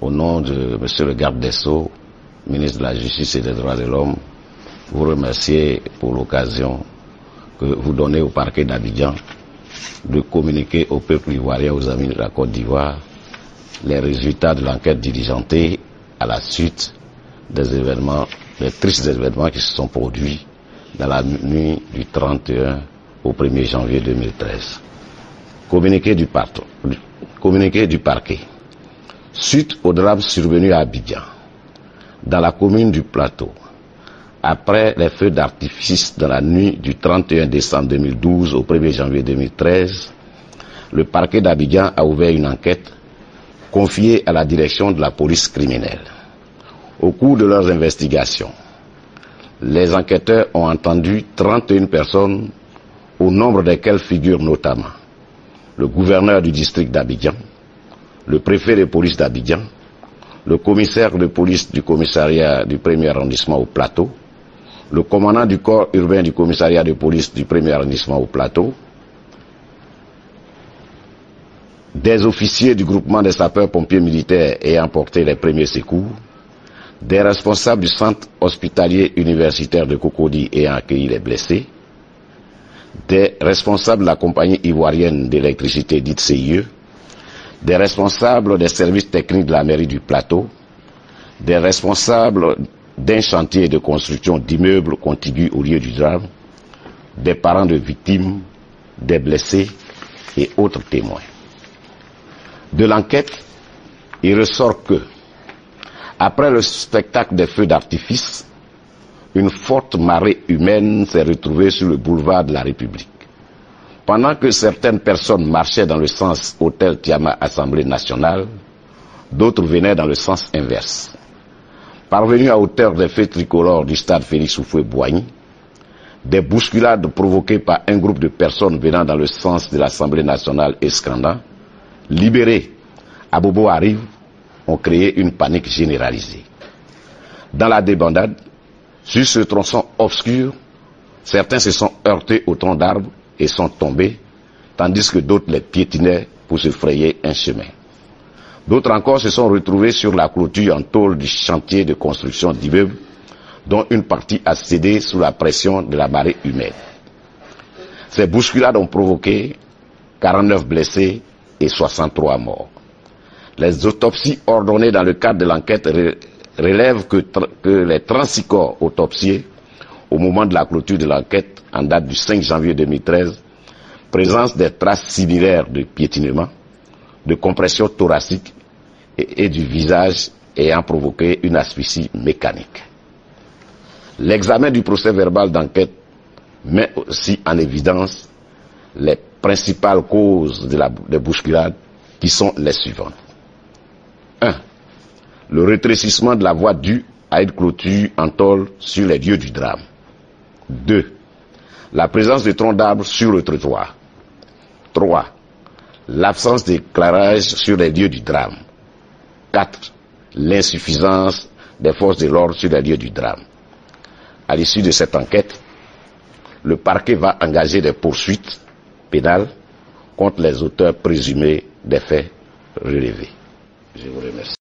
au nom de Monsieur le Garde des Sceaux, ministre de la Justice et des Droits de l'Homme, vous remercier pour l'occasion que vous donnez au parquet d'Abidjan de communiquer au peuple ivoirien, aux amis de la Côte d'Ivoire, les résultats de l'enquête diligentée à la suite des événements, des tristes événements qui se sont produits dans la nuit du 31 au 1er janvier 2013. Communiqué du parquet. Suite au drame survenu à Abidjan, dans la commune du Plateau, après les feux d'artifice de la nuit du 31 décembre 2012 au 1er janvier 2013, le parquet d'Abidjan a ouvert une enquête confiée à la direction de la police criminelle. Au cours de leurs investigations, les enquêteurs ont entendu 31 personnes, au nombre desquelles figurent notamment le gouverneur du district d'Abidjan, le préfet de police d'Abidjan, le commissaire de police du commissariat du 1er arrondissement au Plateau, le commandant du corps urbain du commissariat de police du 1er arrondissement au Plateau, des officiers du groupement des sapeurs-pompiers militaires ayant porté les premiers secours, des responsables du centre hospitalier universitaire de Cocody ayant accueilli les blessés, des responsables de la compagnie ivoirienne d'électricité dite CIE, des responsables des services techniques de la mairie du Plateau, des responsables d'un chantier de construction d'immeubles contigus au lieu du drame, des parents de victimes, des blessés et autres témoins. De l'enquête, il ressort que, après le spectacle des feux d'artifice, une forte marée humaine s'est retrouvée sur le boulevard de la République. Pendant que certaines personnes marchaient dans le sens Hôtel Tiama Assemblée nationale, d'autres venaient dans le sens inverse. Parvenus à hauteur des feux tricolores du stade Félix Houphouët-Boigny, des bousculades provoquées par un groupe de personnes venant dans le sens de l'Assemblée nationale et scandant, libérés à Bobo arrive, ont créé une panique généralisée. Dans la débandade, sur ce tronçon obscur, certains se sont heurtés au tronc d'arbres et sont tombés, tandis que d'autres les piétinaient pour se frayer un chemin. D'autres encore se sont retrouvés sur la clôture en tôle du chantier de construction d'immeubles, dont une partie a cédé sous la pression de la marée humaine. Ces bousculades ont provoqué 49 blessés et 63 morts. Les autopsies ordonnées dans le cadre de l'enquête relèvent que les 36 corps autopsiés au moment de la clôture de l'enquête en date du 5 janvier 2013 présentent des traces similaires de piétinement, de compression thoracique et du visage ayant provoqué une asphyxie mécanique. L'examen du procès verbal d'enquête met aussi en évidence les principales causes des bousculades qui sont les suivantes. 1. Le rétrécissement de la voie due à une clôture en tôle sur les lieux du drame. 2. La présence de troncs d'arbres sur le trottoir. 3. L'absence d'éclairage sur les lieux du drame. 4. L'insuffisance des forces de l'ordre sur les lieux du drame. À l'issue de cette enquête, le parquet va engager des poursuites pénales contre les auteurs présumés des faits relevés. Je vous remercie.